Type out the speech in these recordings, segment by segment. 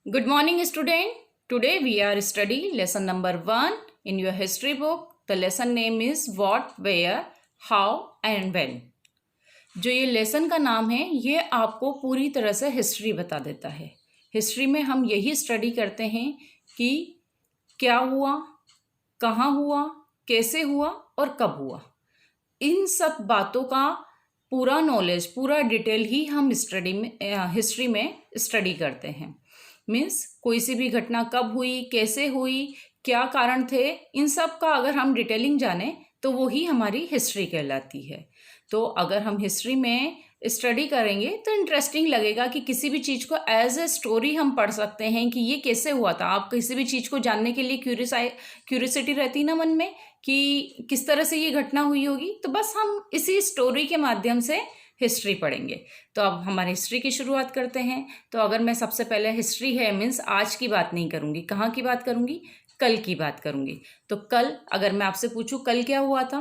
Good morning, student. Today we are studying lesson number 1 in your history book. The lesson name is What, Where, How and When. जो ये lesson का नाम है ये आपको पूरी तरह से हिस्ट्री बता देता है। हिस्ट्री में हम यही स्टडी करते हैं कि क्या हुआ, कहाँ हुआ, कैसे हुआ और कब हुआ। इन सब बातों का पूरा नॉलेज, पूरा डिटेल ही हम हिस्ट्री में स्टडी करते हैं। मीन्स कोई सी भी घटना कब हुई, कैसे हुई, क्या कारण थे, इन सब का अगर हम डिटेलिंग जाने तो वो ही हमारी हिस्ट्री कहलाती है। तो अगर हम हिस्ट्री में स्टडी करेंगे तो इंटरेस्टिंग लगेगा कि किसी भी चीज़ को एज ए स्टोरी हम पढ़ सकते हैं कि ये कैसे हुआ था। आप किसी भी चीज़ को जानने के लिए क्यूरियोसिटी रहती ना मन में कि किस तरह से ये घटना हुई होगी, तो बस हम इसी स्टोरी के माध्यम से हिस्ट्री पढ़ेंगे। तो अब हमारी हिस्ट्री की शुरुआत करते हैं। तो अगर मैं सबसे पहले हिस्ट्री है मीन्स आज की बात नहीं करूँगी, कहाँ की बात करूँगी, कल की बात करूँगी। तो कल अगर मैं आपसे पूछूँ कल क्या हुआ था,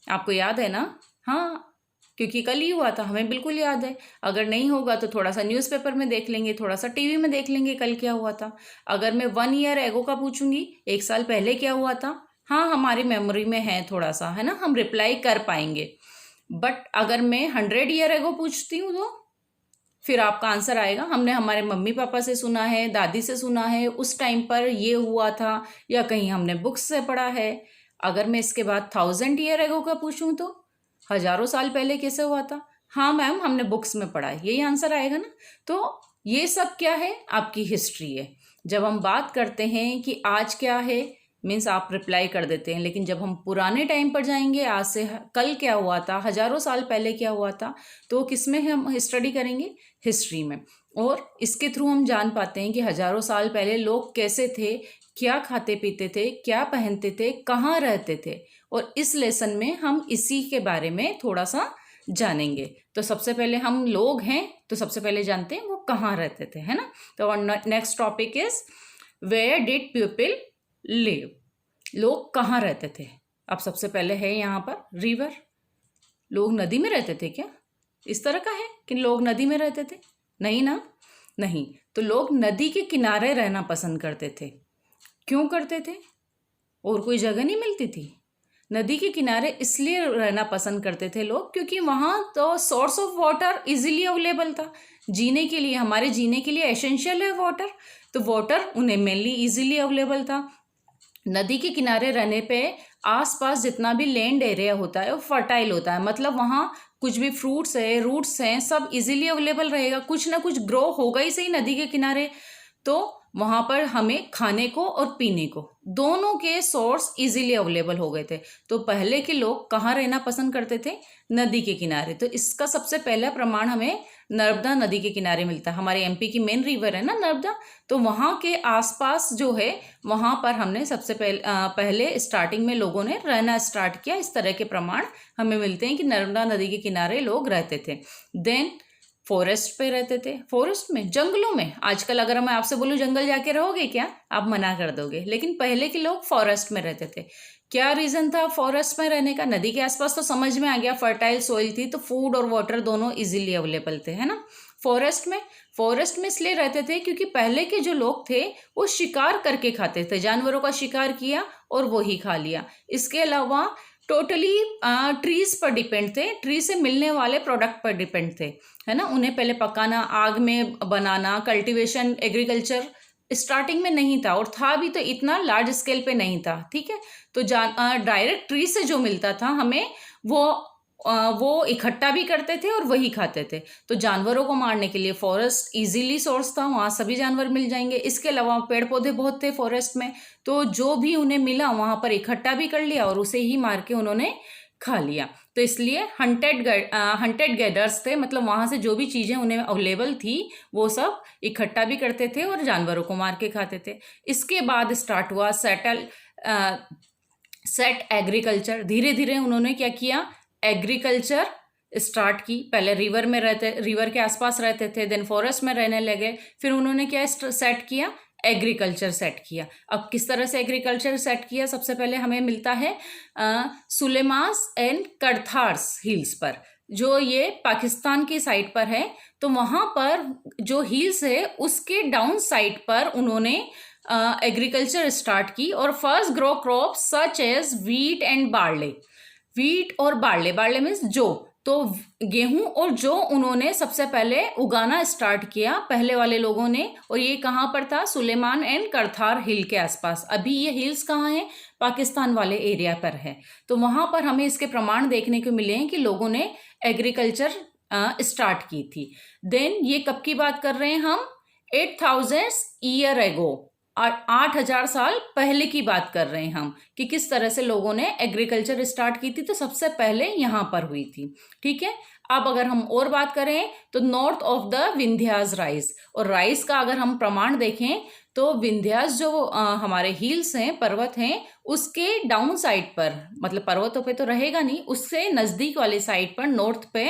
आपको याद है ना? हाँ, क्योंकि कल ही हुआ था, हमें बिल्कुल याद है। अगर नहीं होगा तो थोड़ा सा न्यूज़पेपर में देख लेंगे, थोड़ा सा टीवी में देख लेंगे कल क्या हुआ था। अगर मैं 1 ईयर एगो का पूछूंगी, 1 साल पहले क्या हुआ था, हाँ हमारी मेमोरी में है थोड़ा सा, है ना, हम रिप्लाई कर पाएंगे। बट अगर मैं 100 ईयर एगो पूछती हूँ तो फिर आपका आंसर आएगा हमने हमारे मम्मी पापा से सुना है, दादी से सुना है, उस टाइम पर ये हुआ था, या कहीं हमने बुक्स से पढ़ा है। अगर मैं इसके बाद 1000 ईयर एगो का पूछूं तो हजारों साल पहले कैसे हुआ था, हाँ मैम हमने बुक्स में पढ़ा है, यही आंसर आएगा ना। तो ये सब क्या है, आपकी हिस्ट्री है। जब हम बात करते हैं कि आज क्या है मीन्स आप रिप्लाई कर देते हैं, लेकिन जब हम पुराने टाइम पर जाएंगे, आज से कल क्या हुआ था, हजारों साल पहले क्या हुआ था, तो किस में हम स्टडी करेंगे, हिस्ट्री में। और इसके थ्रू हम जान पाते हैं कि हजारों साल पहले लोग कैसे थे, क्या खाते पीते थे, क्या पहनते थे, कहाँ रहते थे। और इस लेसन में हम इसी के बारे में थोड़ा सा जानेंगे। तो सबसे पहले हम लोग हैं तो सबसे पहले जानते हैं वो कहाँ रहते थे, है ना। तो next topic is where did people live, लोग कहाँ रहते थे। अब सबसे पहले है यहाँ पर रिवर, लोग नदी में रहते थे क्या, इस तरह का है कि लोग नदी में रहते थे, नहीं ना, नहीं। तो लोग नदी के किनारे रहना पसंद करते थे। क्यों करते थे, और कोई जगह नहीं मिलती थी। नदी के किनारे इसलिए रहना पसंद करते थे लोग क्योंकि वहाँ तो source of water easily available था। जीने के लिए, हमारे जीने के लिए एसेंशियल है वाटर, तो वाटर उन्हें मेनली इजीली अवेलेबल था। नदी के किनारे रहने पे आसपास जितना भी लैंड एरिया होता है वो फर्टाइल होता है, मतलब वहाँ कुछ भी फ्रूट्स है, रूट्स हैं, सब इजीली अवेलेबल रहेगा, कुछ ना कुछ ग्रो होगा ही सही नदी के किनारे। तो वहाँ पर हमें खाने को और पीने को दोनों के सोर्स इजीली अवेलेबल हो गए थे। तो पहले के लोग कहाँ रहना पसंद करते थे, नदी के किनारे। तो इसका सबसे पहला प्रमाण हमें नर्मदा नदी के किनारे मिलता है। हमारे एमपी की मेन रिवर है ना नर्मदा, तो वहाँ के आसपास जो है वहाँ पर हमने सबसे पहले स्टार्टिंग में लोगों ने रहना स्टार्ट किया। इस तरह के प्रमाण हमें मिलते हैं कि नर्मदा नदी के किनारे लोग रहते थे। देन फॉरेस्ट पे रहते थे, फॉरेस्ट में, जंगलों में। आजकल अगर मैं आपसे बोलूँ जंगल जाके रहोगे क्या, आप मना कर दोगे, लेकिन पहले के लोग फॉरेस्ट में रहते थे। क्या रीजन था फॉरेस्ट में रहने का, नदी के आसपास तो समझ में आ गया, फर्टाइल सॉइल थी तो फूड और वाटर दोनों इजीली अवेलेबल थे, है ना। फॉरेस्ट में इसलिए रहते थे क्योंकि पहले के जो लोग थे वो शिकार करके खाते थे, जानवरों का शिकार किया और वो ही खा लिया। इसके अलावा टोटली ट्रीज पर डिपेंड थे, ट्री से मिलने वाले प्रोडक्ट पर डिपेंड थे, है ना। उन्हें पहले पकाना, आग में बनाना, कल्टीवेशन, एग्रीकल्चर स्टार्टिंग में नहीं था, और था भी तो इतना लार्ज स्केल पे नहीं था, ठीक है। तो डायरेक्ट ट्री से जो मिलता था हमें वो इकट्ठा भी करते थे और वही खाते थे। तो जानवरों को मारने के लिए फॉरेस्ट इजीली सोर्स था, वहाँ सभी जानवर मिल जाएंगे। इसके अलावा पेड़ पौधे बहुत थे फॉरेस्ट में, तो जो भी उन्हें मिला वहाँ पर इकट्ठा भी कर लिया और उसे ही मार के उन्होंने खा लिया। तो इसलिए हंटेड गैदर्स थे, मतलब वहाँ से जो भी चीज़ें उन्हें अवेलेबल थी वो सब इकट्ठा भी करते थे और जानवरों को मार के खाते थे। इसके बाद स्टार्ट हुआ सेट एग्रीकल्चर। धीरे धीरे उन्होंने क्या किया, एग्रीकल्चर स्टार्ट की। पहले रिवर के आसपास रहते थे, देन फॉरेस्ट में रहने लगे, फिर उन्होंने क्या सेट किया, एग्रीकल्चर सेट किया। अब किस तरह से एग्रीकल्चर सेट किया, सबसे पहले हमें मिलता है सुलेमास एंड करथार्स हिल्स पर। जो ये पाकिस्तान की साइड पर है, तो वहाँ पर जो हिल्स है उसके डाउन साइड पर उन्होंने एग्रीकल्चर स्टार्ट की और first grow crop such as wheat and barley. Wheat और बार्ले, बार्ले मीन्स जौ, तो गेहूं और जौ उन्होंने सबसे पहले उगाना स्टार्ट किया पहले वाले लोगों ने। और ये कहाँ पर था? सुलेमान एंड करथार हिल के आसपास। अभी ये हिल्स कहाँ हैं? पाकिस्तान वाले एरिया पर है। तो वहाँ पर हमें इसके प्रमाण देखने को मिले हैं कि लोगों ने एग्रीकल्चर स्टार्ट की थी। देन ये कब की बात कर रहे हैं हम? 8000 ईयर एगो, 8000 साल पहले की बात कर रहे हैं हम, कि किस तरह से लोगों ने एग्रीकल्चर स्टार्ट की थी। तो सबसे पहले यहाँ पर हुई थी। ठीक है, अब अगर हम और बात करें तो north of the Vindhyas rise, और राइज का अगर हम प्रमाण देखें तो विंध्यास जो हमारे हिल्स हैं, पर्वत हैं, उसके डाउन साइड पर, मतलब पर्वतों पे तो रहेगा नहीं, उससे नजदीक वाले साइड पर नॉर्थ पे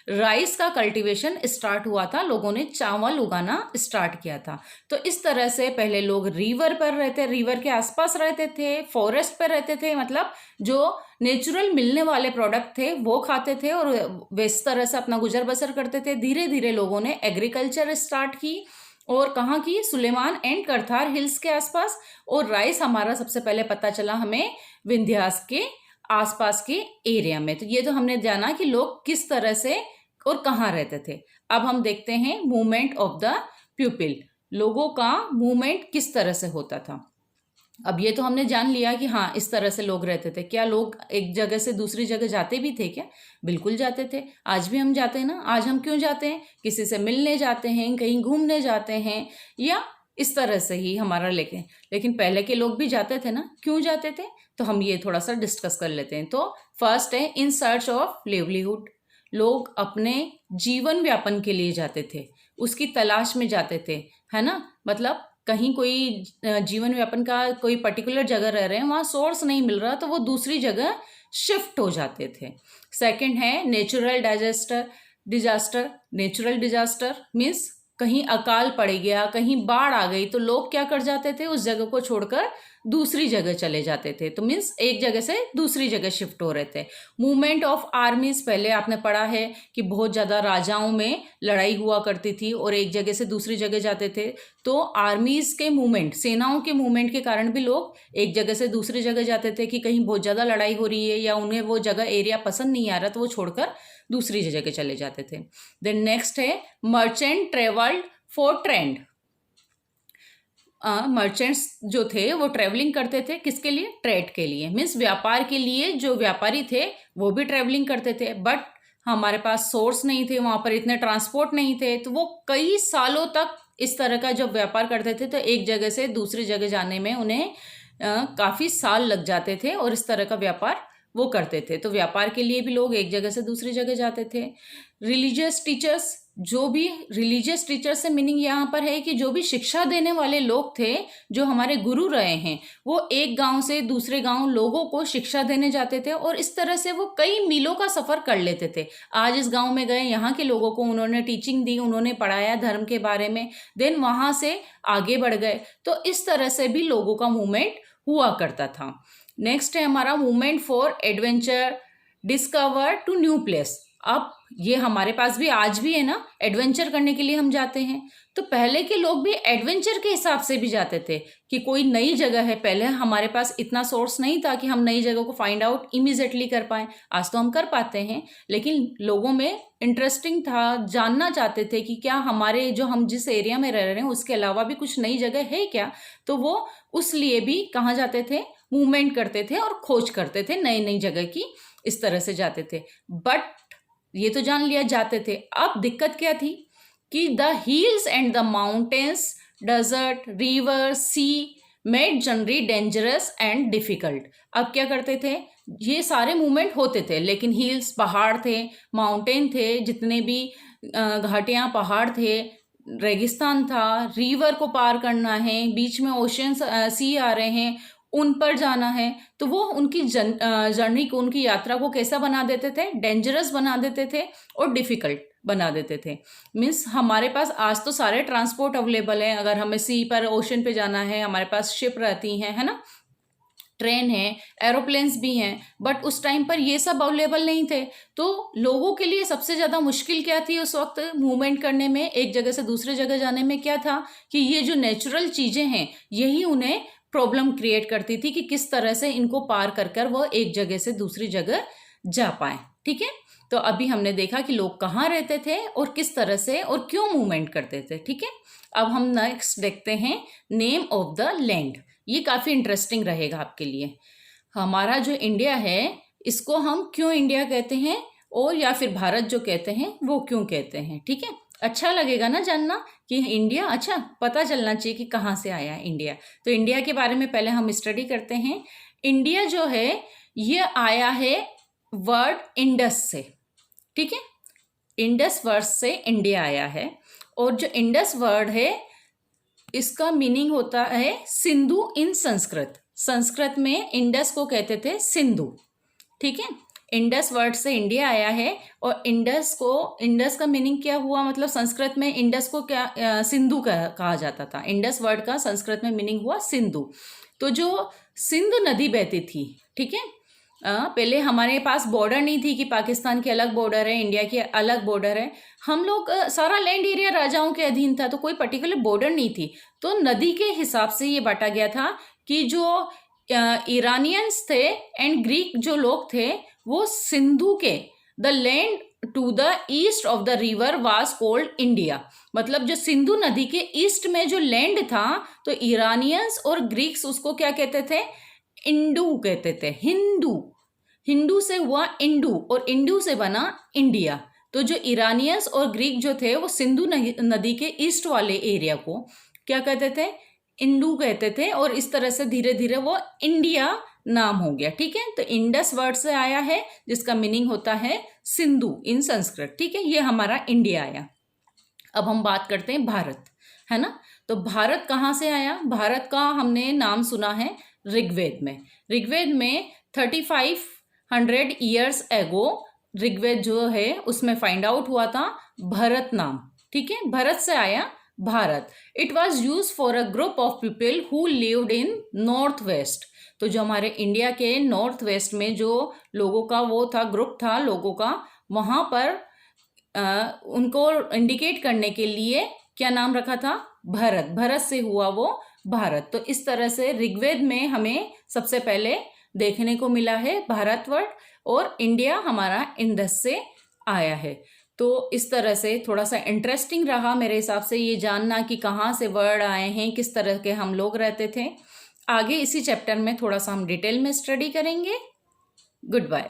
राइस का कल्टीवेशन स्टार्ट हुआ था। लोगों ने चावल उगाना स्टार्ट किया था। तो इस तरह से पहले लोग रिवर पर रहते, रिवर के आसपास रहते थे, फॉरेस्ट पर रहते थे, मतलब जो नेचुरल मिलने वाले प्रोडक्ट थे वो खाते थे और इस तरह से अपना गुजर बसर करते थे। धीरे धीरे लोगों ने एग्रीकल्चर स्टार्ट की, और कहाँ की? सुलेमान एंड करथार हिल्स के आसपास। और राइस हमारा सबसे पहले पता चला हमें विंध्यास के आसपास के एरिया में। तो ये तो हमने जाना कि लोग किस तरह से और कहाँ रहते थे। अब हम देखते हैं मूवमेंट ऑफ द पीपल, लोगों का मूवमेंट किस तरह से होता था। अब ये तो हमने जान लिया कि हाँ इस तरह से लोग रहते थे। क्या लोग एक जगह से दूसरी जगह जाते भी थे क्या? बिल्कुल जाते थे। आज भी हम जाते हैं ना। आज हम क्यों जाते हैं? किसी से मिलने जाते हैं, कहीं घूमने जाते हैं, या इस तरह से ही हमारा लेकिन पहले के लोग भी जाते थे ना। क्यों जाते थे? तो हम ये थोड़ा सा डिस्कस कर लेते हैं। तो फर्स्ट है इन सर्च ऑफ लिवलीहुड। लोग अपने जीवन व्यापन के लिए जाते थे, उसकी तलाश में जाते थे, है ना। मतलब कहीं कोई जीवन व्यापन का कोई पर्टिकुलर जगह रह रहे हैं, वहाँ सोर्स नहीं मिल रहा, तो वो दूसरी जगह शिफ्ट हो जाते थे। सेकंड है natural disaster. Natural disaster means कहीं अकाल पड़ गया, कहीं बाढ़ आ गई, तो लोग क्या कर जाते थे? उस जगह को छोड़कर दूसरी जगह चले जाते थे। तो मीन्स एक जगह से दूसरी जगह शिफ्ट हो रहे थे। मूवमेंट ऑफ आर्मीज, पहले आपने पढ़ा है कि बहुत ज़्यादा राजाओं में लड़ाई हुआ करती थी और एक जगह से दूसरी जगह जाते थे। तो आर्मीज के मूवमेंट, सेनाओं के मूवमेंट के कारण भी लोग एक जगह से दूसरी जगह जाते थे कि कहीं बहुत ज़्यादा लड़ाई हो रही है या उन्हें वो जगह एरिया पसंद नहीं आ रहा, तो वो छोड़कर दूसरी जगह चले जाते थे। देन नेक्स्ट है merchant travelled for trend. Merchants जो थे वो ट्रेवलिंग करते थे किसके लिए? ट्रेड के लिए, मीन्स व्यापार के लिए। जो व्यापारी थे वो भी ट्रेवलिंग करते थे, बट हमारे पास सोर्स नहीं थे, वहाँ पर इतने ट्रांसपोर्ट नहीं थे, तो वो कई सालों तक इस तरह का जब व्यापार करते थे तो एक जगह से दूसरी जगह जाने में उन्हें काफ़ी साल लग जाते थे और इस तरह का व्यापार वो करते थे। तो व्यापार के लिए भी लोग एक जगह से दूसरी जगह जाते थे। रिलीजियस टीचर्स, जो भी रिलीजियस टीचर से मीनिंग यहाँ पर है कि जो भी शिक्षा देने वाले लोग थे, जो हमारे गुरु रहे हैं, वो एक गांव से दूसरे गांव लोगों को शिक्षा देने जाते थे और इस तरह से वो कई मीलों का सफ़र कर लेते थे। आज इस गांव में गए, यहाँ के लोगों को उन्होंने टीचिंग दी, उन्होंने पढ़ाया धर्म के बारे में, देन वहाँ से आगे बढ़ गए। तो इस तरह से भी लोगों का मूवमेंट हुआ करता था। नेक्स्ट है हमारा movement for adventure, discover to new place. अब ये हमारे पास भी आज भी है ना, एडवेंचर करने के लिए हम जाते हैं। तो पहले के लोग भी एडवेंचर के हिसाब से भी जाते थे कि कोई नई जगह है। पहले हमारे पास इतना सोर्स नहीं था कि हम नई जगह को फाइंड आउट इमीडिएटली कर पाएं। आज तो हम कर पाते हैं, लेकिन लोगों में इंटरेस्टिंग था, जानना चाहते थे कि क्या हमारे जो हम जिस एरिया में रह रहे हैं उसके अलावा भी कुछ नई जगह है क्या। तो वो उस लिए भी कहाँ जाते थे? मूवमेंट करते थे और खोज करते थे नई नई जगह की, इस तरह से जाते थे। बट ये तो जान लिया जाते थे। अब दिक्कत क्या थी कि the hills and the mountains, desert, river, sea made journey dangerous and difficult. अब क्या करते थे? ये सारे मूवमेंट होते थे, लेकिन हिल्स पहाड़ थे, माउंटेन थे, जितने भी घाटियाँ पहाड़ थे, रेगिस्तान था, रिवर को पार करना है, बीच में ओशन सी आ रहे हैं, उन पर जाना है, तो वो उनकी जर्नी को, उनकी यात्रा को कैसा बना देते थे? डेंजरस बना देते थे और डिफ़िकल्ट बना देते थे। मीन्स हमारे पास आज तो सारे ट्रांसपोर्ट अवेलेबल हैं। अगर हमें सी पर, ओशन पे जाना है, हमारे पास शिप रहती हैं, है ना। ट्रेन है, एरोप्लेन्स भी हैं, बट उस टाइम पर ये सब अवेलेबल नहीं थे। तो लोगों के लिए सबसे ज़्यादा मुश्किल क्या थी उस वक्त मूवमेंट करने में, एक जगह से दूसरे जगह जाने में, क्या था कि ये जो नेचुरल चीज़ें हैं यही उन्हें प्रॉब्लम क्रिएट करती थी कि किस तरह से इनको पार कर कर वो एक जगह से दूसरी जगह जा पाए। ठीक है, तो अभी हमने देखा कि लोग कहाँ रहते थे और किस तरह से और क्यों मूवमेंट करते थे। ठीक है, अब हम नेक्स्ट देखते हैं नेम ऑफ द लैंड। ये काफ़ी इंटरेस्टिंग रहेगा आपके लिए। हमारा जो इंडिया है इसको हम क्यों इंडिया कहते हैं, और या फिर भारत जो कहते हैं वो क्यों कहते हैं। ठीक है, अच्छा लगेगा ना जानना कि इंडिया, अच्छा पता चलना चाहिए कि कहाँ से आया है इंडिया। तो इंडिया के बारे में पहले हम स्टडी करते हैं। इंडिया जो है ये आया है वर्ड इंडस से। ठीक है, इंडस वर्ड से इंडिया आया है, और जो इंडस वर्ड है इसका मीनिंग होता है सिंधु इन संस्कृत। संस्कृत में इंडस को कहते थे सिंधु। ठीक है, इंडस वर्ड से इंडिया आया है, और इंडस का मीनिंग क्या हुआ, मतलब संस्कृत में इंडस को क्या सिंधु कहा जाता था। इंडस वर्ड का संस्कृत में मीनिंग हुआ सिंधु। तो जो सिंधु नदी बहती थी, ठीक है, पहले हमारे पास बॉर्डर नहीं थी कि पाकिस्तान की अलग बॉर्डर है, इंडिया की अलग बॉर्डर है। हम लोग सारा लैंड एरिया राजाओं के अधीन था, तो कोई पर्टिकुलर बॉर्डर नहीं थी। तो नदी के हिसाब से ये बांटा गया था कि जो ईरानियंस थे एंड ग्रीक जो लोग थे वो सिंधु के the land to the east of the river was called India. मतलब जो सिंधु नदी के ईस्ट में जो लैंड था, तो ईरानियंस और ग्रीक्स उसको क्या कहते थे, इंडू कहते थे। हिंदू से हुआ इंडू, और इंडू से बना इंडिया। तो जो ईरानियंस और ग्रीक जो थे वो सिंधु नदी के ईस्ट वाले एरिया को क्या कहते थे, इंडू कहते थे, और इस तरह से धीरे धीरे वो इंडिया नाम हो गया। ठीक है, तो इंडस वर्ड से आया है जिसका मीनिंग होता है सिंधु इन संस्कृत। ठीक है, ये हमारा इंडिया आया। अब हम बात करते हैं भारत, है ना। तो भारत कहाँ से आया, भारत का हमने नाम सुना है ऋग्वेद में। ऋग्वेद में 3500 ईयर्स एगो ऋग्वेद जो है उसमें फाइंड आउट हुआ था भरत नाम। ठीक है, भरत से आया Bharat. It was use for a group of people who lived in north west. तो जो हमारे इंडिया के नॉर्थ वेस्ट में जो लोगों का वो था, ग्रुप था लोगों का, वहाँ पर उनको इंडिकेट करने के लिए क्या नाम रखा था, भरत। भरत से हुआ वो भारत। तो इस तरह से ऋग्वेद में हमें सबसे पहले देखने को मिला है भारत वर्ड, और इंडिया हमारा इंडस से आया है। तो इस तरह से थोड़ा सा इंटरेस्टिंग रहा मेरे हिसाब से ये जानना कि कहाँ से वर्ड आए हैं, किस तरह के हम लोग रहते थे। आगे इसी चैप्टर में थोड़ा सा हम डिटेल में स्टडी करेंगे। Good bye.